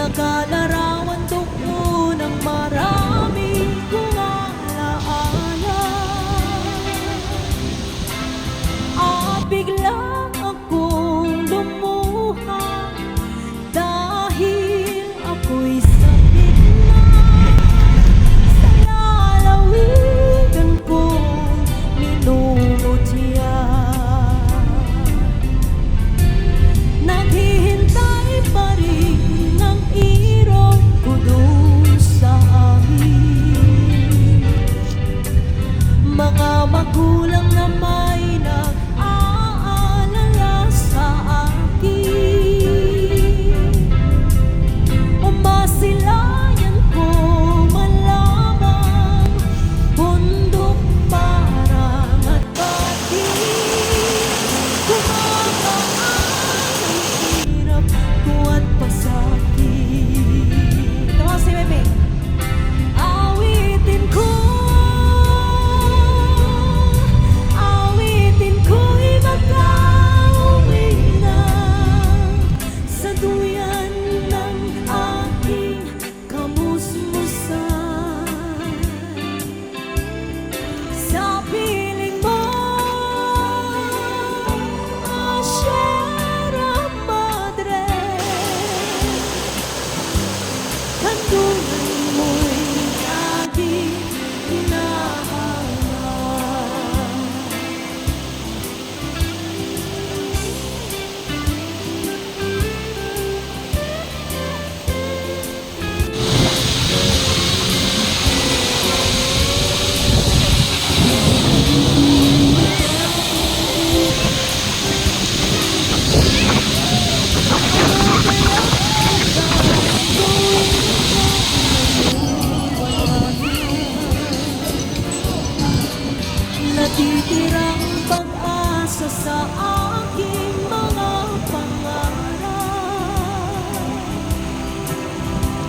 Nakalarawan doon ang marami kong alaala. At biglang akong lumuha dahil ako'y sakit na sa lalawigan kong minumutya. Naghihintay pa rin ang irong ko doon sa amin. Mga magulang na may nag-aalala sa akin. Umasilayan ko malamang bundok parang at batin. Kumakaan ang hirap ko at pasakit. Ito si Bebe. Awitin ko'y magkauwi na sa duyan ng aking kamusmusan. Sa piling mo, Sierra Madre, kantungan mo'y laging hinahanap. Natitirang pag-asa sa aking mga pangarap.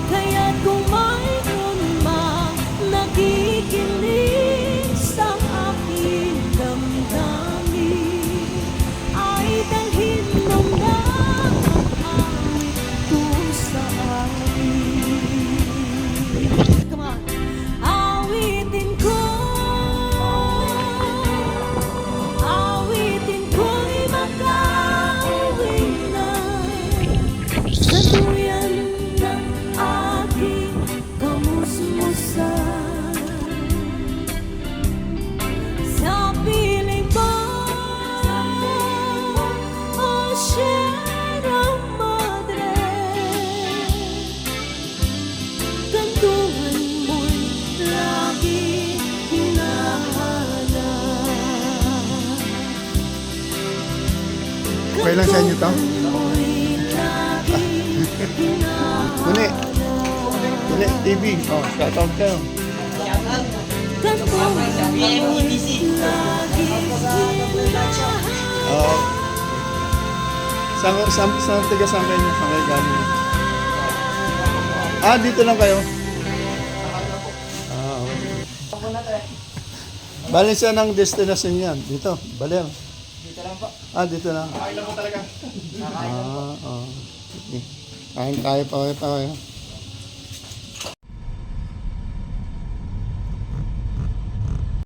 Kaya't kung mayroon mang nakikinig sa aking damdamin, ay dalhin mo na ang awit ko sa akin. Come on. Awitin ko'y magkauwi na sa duyan ng aking kamusmusan. Sa piling mo, Sierra Madre, kantungan mo'y lagi hinahanap. Okay lang sa inyo to? Kuni. Kuni TV. Oh, shout out kayo. Saan taga saan kayo? Saan kayo galing? Ah, dito lang kayo? Ah, okay. Bali siya ng destination yan. Dito, Baler. Dito lang po. Ah, dito lang. Kain lang po talaga. Ah, oh. Okay. Kain tayo pa kayo.